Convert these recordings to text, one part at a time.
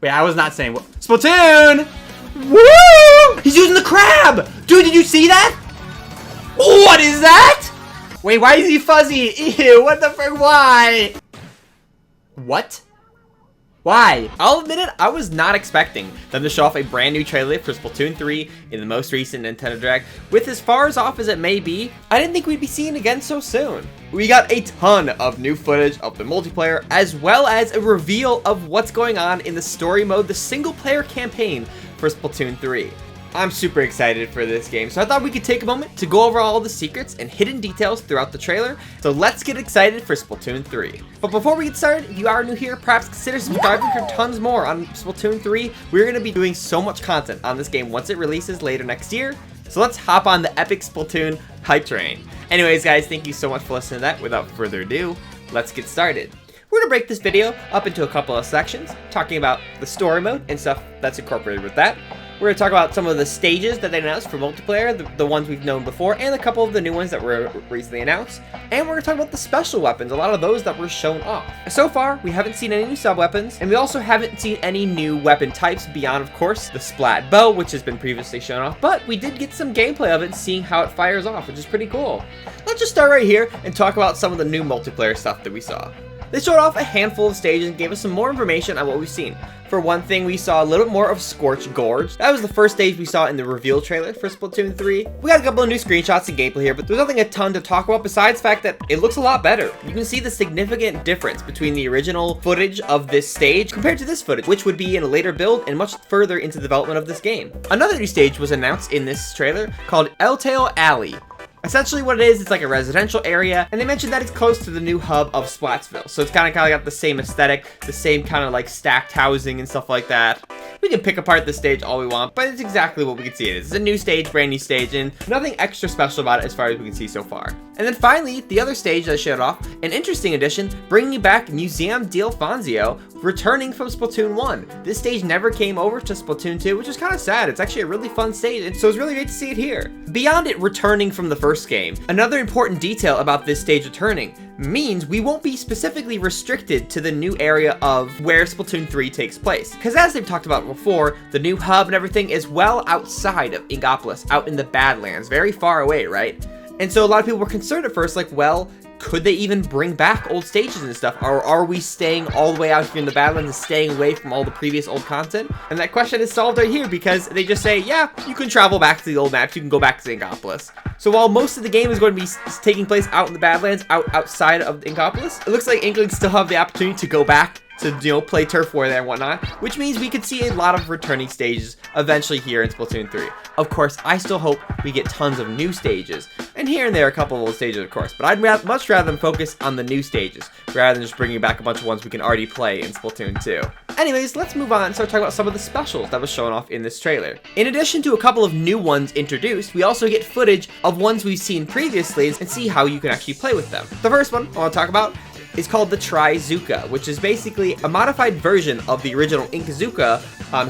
Wait, I was not saying what. Splatoon! Woo! He's using the crab! Dude, did you see that? What is that? Wait, why is he fuzzy? Ew, what the frick? Why? What? Why? I'll admit it, I was not expecting them to show off a brand new trailer for Splatoon 3 in the most recent Nintendo Direct. With as far as off as it may be, I didn't think we'd be seeing it again so soon. We got a ton of new footage of the multiplayer, as well as a reveal of what's going on in the story mode, the single player campaign for Splatoon 3. I'm super excited for this game, so I thought we could take a moment to go over all the secrets and hidden details throughout the trailer. So let's get excited for Splatoon 3. But before we get started, if you are new here, perhaps consider subscribing for tons more on Splatoon 3. We're going to be doing so much content on this game once it releases later next year. So let's hop on the epic Splatoon hype train. Anyways, guys, thank you so much for listening to that. Without further ado, let's get started. We're gonna break this video up into a couple of sections, talking about the story mode and stuff that's incorporated with that. We're gonna talk about some of the stages that they announced for multiplayer, the ones we've known before, and a couple of the new ones that were recently announced. And we're gonna talk about the special weapons, a lot of those that were shown off. So far, we haven't seen any new sub-weapons, and we also haven't seen any new weapon types beyond, of course, the Splat Bow, which has been previously shown off, but we did get some gameplay of it, seeing how it fires off, which is pretty cool. Let's just start right here and talk about some of the new multiplayer stuff that we saw. They showed off a handful of stages and gave us some more information on what we've seen. For one thing, we saw a little bit more of Scorched Gorge. That was the first stage we saw in the reveal trailer for Splatoon 3. We got a couple of new screenshots and gameplay here, but there's nothing a ton to talk about besides the fact that it looks a lot better. You can see the significant difference between the original footage of this stage compared to this footage, which would be in a later build and much further into the development of this game. Another new stage was announced in this trailer called Eltail Alley. Essentially what it is, it's like a residential area, and they mentioned that it's close to the new hub of Splatsville. So it's kind of got the same aesthetic, the same kind of like stacked housing and stuff like that. We can pick apart the stage all we want, but it's exactly what we can see it is. It's a new stage, brand new stage, and nothing extra special about it as far as we can see so far. And then finally, the other stage that I showed off, an interesting addition, bringing back Museum d'Alfonso, returning from Splatoon 1. This stage never came over to Splatoon 2, which is kind of sad. It's actually a really fun stage, and so it's really great to see it here. Beyond it returning from the first game, another important detail about this stage returning means we won't be specifically restricted to the new area of where Splatoon 3 takes place. Because as they've talked about before, the new hub and everything is well outside of Inkopolis, out in the Badlands, very far away, right? And so a lot of people were concerned at first, like, well, could they even bring back old stages and stuff? Or are we staying all the way out here in the Badlands and staying away from all the previous old content? And that question is solved right here because they just say, yeah, you can travel back to the old maps, you can go back to Inkopolis. So while most of the game is going to be taking place out in the Badlands, outside of Inkopolis, it looks like Inklings still have the opportunity to go back to, you know, play turf war there and whatnot, which means we could see a lot of returning stages eventually here in Splatoon 3. Of course, I still hope we get tons of new stages, and here and there a couple of old stages, of course, but I'd much rather them focus on the new stages, rather than just bringing back a bunch of ones we can already play in Splatoon 2. Anyways, let's move on and start talking about some of the specials that was shown off in this trailer. In addition to a couple of new ones introduced, we also get footage of ones we've seen previously and see how you can actually play with them. The first one I want to talk about is called the Trizooka, which is basically a modified version of the original Inkazooka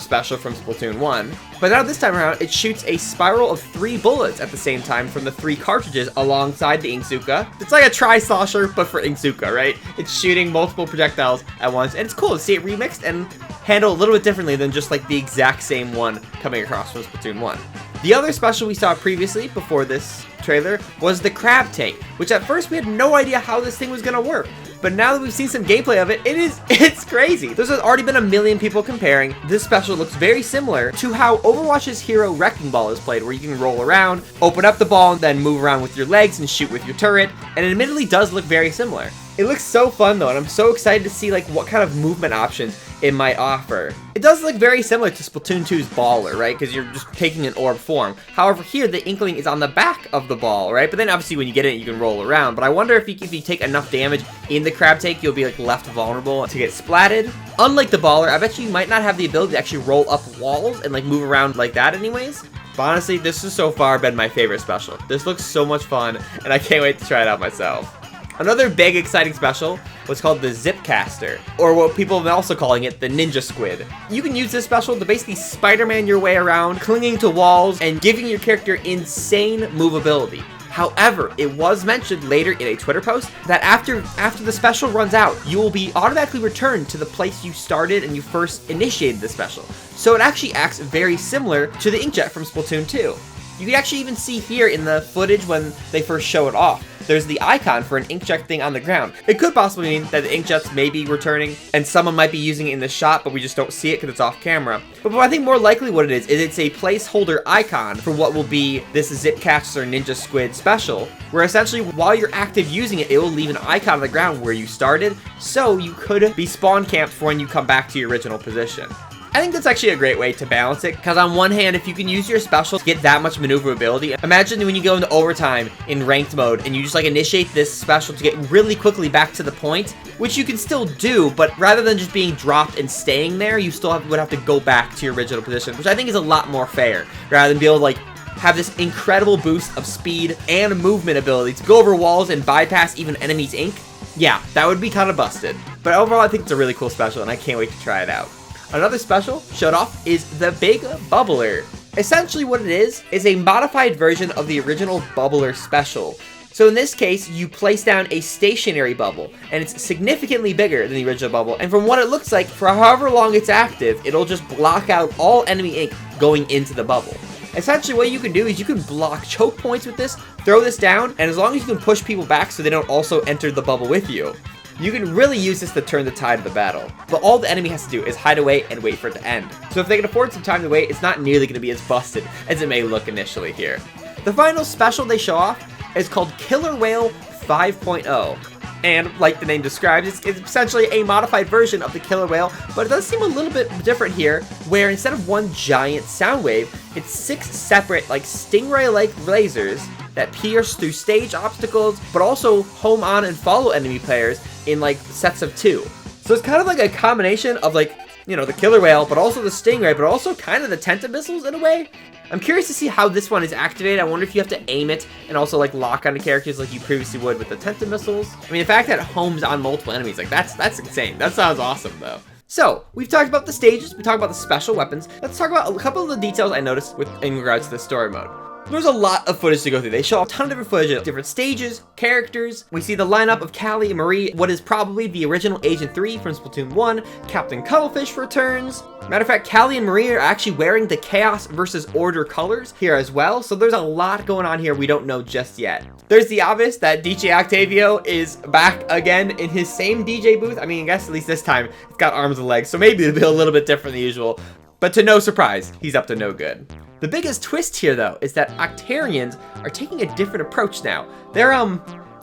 special from Splatoon 1. But now this time around, it shoots a spiral of 3 bullets at the same time from the 3 cartridges alongside the Inkzooka. It's like a Tri-Slosher, but for Inkzooka, right? It's shooting multiple projectiles at once, and it's cool to see it remixed and handled a little bit differently than just like the exact same one coming across from Splatoon 1. The other special we saw previously, before this trailer, was the Crab Tank, which at first we had no idea how this thing was gonna work. But now that we've seen some gameplay of it, it's crazy. There's already been a million people comparing. This special looks very similar to how Overwatch's hero Wrecking Ball is played, where you can roll around, open up the ball, and then move around with your legs and shoot with your turret, and it admittedly does look very similar. It looks so fun though, and I'm so excited to see like what kind of movement options it might offer. It does look very similar to Splatoon 2's Baller, right? Because you're just taking an orb form. However, here the Inkling is on the back of the ball, right? But then obviously when you get it, you can roll around. But I wonder if you take enough damage in the Crab Tank, you'll be like left vulnerable to get splatted. Unlike the Baller, I bet you might not have the ability to actually roll up walls and like move around like that anyways. But honestly, this has so far been my favorite special. This looks so much fun, and I can't wait to try it out myself. Another big exciting special was called the Zipcaster, or what people have been also calling it, the Ninja Squid. You can use this special to basically Spider-Man your way around, clinging to walls, and giving your character insane movability. However, it was mentioned later in a Twitter post that after the special runs out, you will be automatically returned to the place you started and you first initiated the special. So it actually acts very similar to the inkjet from Splatoon 2. You can actually even see here in the footage when they first show it off, there's the icon for an inkjet thing on the ground. It could possibly mean that the inkjets may be returning and someone might be using it in the shot, but we just don't see it because it's off camera. But I think more likely what it is it's a placeholder icon for what will be this Zipcatch or Ninja Squid special, where essentially while you're active using it, it will leave an icon on the ground where you started, so you could be spawn camped for when you come back to your original position. I think that's actually a great way to balance it, because on one hand, if you can use your special to get that much maneuverability, imagine when you go into overtime in ranked mode and you just like initiate this special to get really quickly back to the point, which you can still do, but rather than just being dropped and staying there, you still would have to go back to your original position, which I think is a lot more fair, rather than be able to like have this incredible boost of speed and movement ability to go over walls and bypass even enemies' ink. Yeah, that would be kind of busted. But overall, I think it's a really cool special, and I can't wait to try it out. Another special showed off is the Big Bubbler. Essentially what it is a modified version of the original Bubbler special. So in this case, you place down a stationary bubble, and it's significantly bigger than the original bubble, and from what it looks like, for however long it's active, it'll just block out all enemy ink going into the bubble. Essentially what you can do is you can block choke points with this, throw this down, and as long as you can push people back so they don't also enter the bubble with you, you can really use this to turn the tide of the battle. But all the enemy has to do is hide away and wait for it to end. So if they can afford some time to wait, it's not nearly going to be as busted as it may look initially here. The final special they show off is called Killer Whale 5.0. And like the name describes, it's essentially a modified version of the Killer Whale, but it does seem a little bit different here, where instead of one giant sound wave, it's 6 separate, like stingray-like lasers that pierce through stage obstacles, but also home on and follow enemy players in like sets of 2. So it's kind of like a combination of like, you know, the Killer Whale, but also the Stingray, but also kind of the Tentamissiles in a way. I'm curious to see how this one is activated. I wonder if you have to aim it and also like lock onto characters like you previously would with the Tentamissiles. I mean, the fact that it homes on multiple enemies, like that's insane. That sounds awesome though. So, we've talked about the stages, we talked about the special weapons. Let's talk about a couple of the details I noticed in regards to the story mode. There's a lot of footage to go through. They show a ton of different footage of different stages, characters. We see the lineup of Callie and Marie, what is probably the original Agent 3 from Splatoon 1. Captain Cuttlefish returns. Matter of fact, Callie and Marie are actually wearing the Chaos versus Order colors here as well, so there's a lot going on here we don't know just yet. There's the obvious that DJ Octavio is back again in his same DJ booth. I mean, I guess at least this time it's got arms and legs, so maybe it'll be a little bit different than usual. But to no surprise, he's up to no good. The biggest twist here, though, is that Octarians are taking a different approach now. They're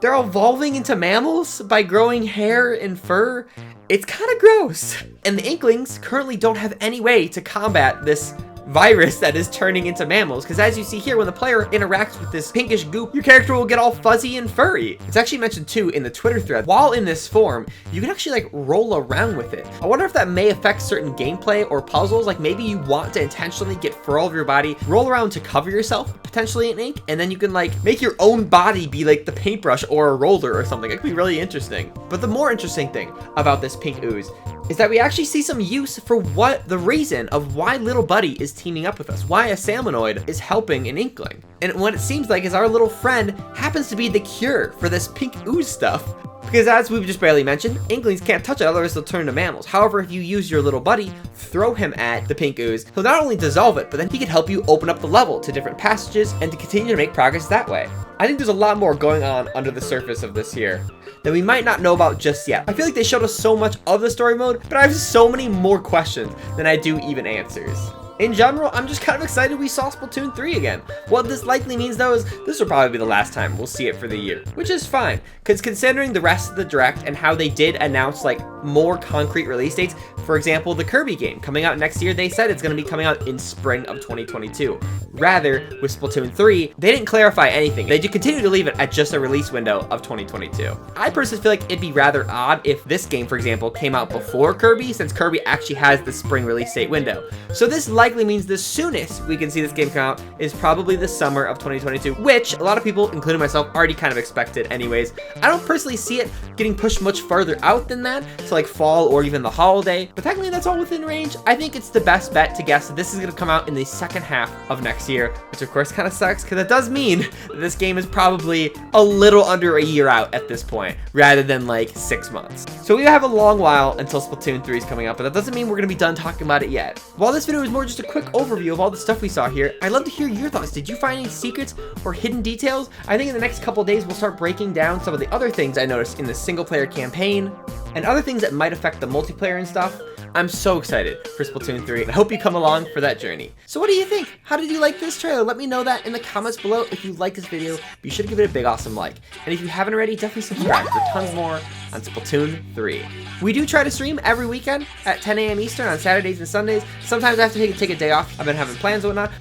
evolving into mammals by growing hair and fur. It's kind of gross. And the Inklings currently don't have any way to combat this virus that is turning into mammals, because as you see here, when the player interacts with this pinkish goop, your character will get all fuzzy and furry. It's actually mentioned too in the Twitter thread. While in this form, you can actually like roll around with it. I wonder if that may affect certain gameplay or puzzles, like maybe you want to intentionally get fur all over your body, roll around to cover yourself, potentially in ink, and then you can like make your own body be like the paintbrush or a roller or something. It could be really interesting. But the more interesting thing about this pink ooze is that we actually see some use for what the reason of why Little Buddy is teaming up with us, why a Salmonoid is helping an Inkling. And what it seems like is our little friend happens to be the cure for this pink ooze stuff. Because as we've just barely mentioned, Inklings can't touch it, otherwise they'll turn into mammals. However, if you use your Little Buddy, throw him at the pink ooze, he'll not only dissolve it, but then he can help you open up the level to different passages and to continue to make progress that way. I think there's a lot more going on under the surface of this here that we might not know about just yet. I feel like they showed us so much of the story mode, but I have so many more questions than I do even answers. In general, I'm just kind of excited we saw Splatoon 3 again. What this likely means though is this will probably be the last time we'll see it for the year, which is fine, because considering the rest of the Direct and how they did announce like more concrete release dates, for example, the Kirby game coming out next year, they said it's going to be coming out in spring of 2022. Rather, with Splatoon 3, they didn't clarify anything. They did continue to leave it at just a release window of 2022. I personally feel like it'd be rather odd if this game, for example, came out before Kirby, since Kirby actually has the spring release date window. So this likely means the soonest we can see this game come out is probably the summer of 2022, which a lot of people, including myself, already kind of expected anyways. I don't personally see it getting pushed much further out than that, to like fall or even the holiday, but technically that's all within range. I think it's the best bet to guess that this is going to come out in the second half of next year, which of course kind of sucks because it does mean that this game is probably a little under a year out at this point, rather than like 6 months. So we have a long while until Splatoon 3 is coming out, but that doesn't mean we're going to be done talking about it yet. While this video is more just a quick overview of all the stuff we saw here, I'd love to hear your thoughts. Did you find any secrets or hidden details? I think in the next couple days, we'll start breaking down some of the other things I noticed in the single player campaign and other things that might affect the multiplayer and stuff. I'm so excited for Splatoon 3, and I hope you come along for that journey. So what do you think? How did you like this trailer? Let me know that in the comments below. If you like this video, be sure to give it a big awesome like. And if you haven't already, definitely subscribe for tons more on Splatoon 3. We do try to stream every weekend at 10 a.m. Eastern on Saturdays and Sundays. Sometimes I have to take a day off. I've been having plans and whatnot.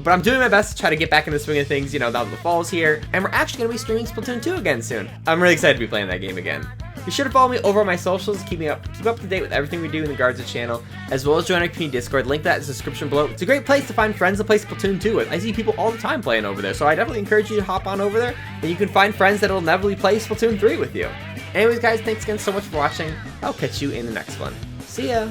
But I'm doing my best to try to get back in the swing of things, you know, now that the fall's here. And we're actually going to be streaming Splatoon 2 again soon. I'm really excited to be playing that game again. Be sure to follow me over on my socials, keep up to date with everything we do in regards to the channel, as well as join our community Discord. Link that in the description below. It's a great place to find friends to play Splatoon 2 with. I see people all the time playing over there, so I definitely encourage you to hop on over there, and you can find friends that will inevitably play Splatoon 3 with you. Anyways, guys, thanks again so much for watching. I'll catch you in the next one. See ya!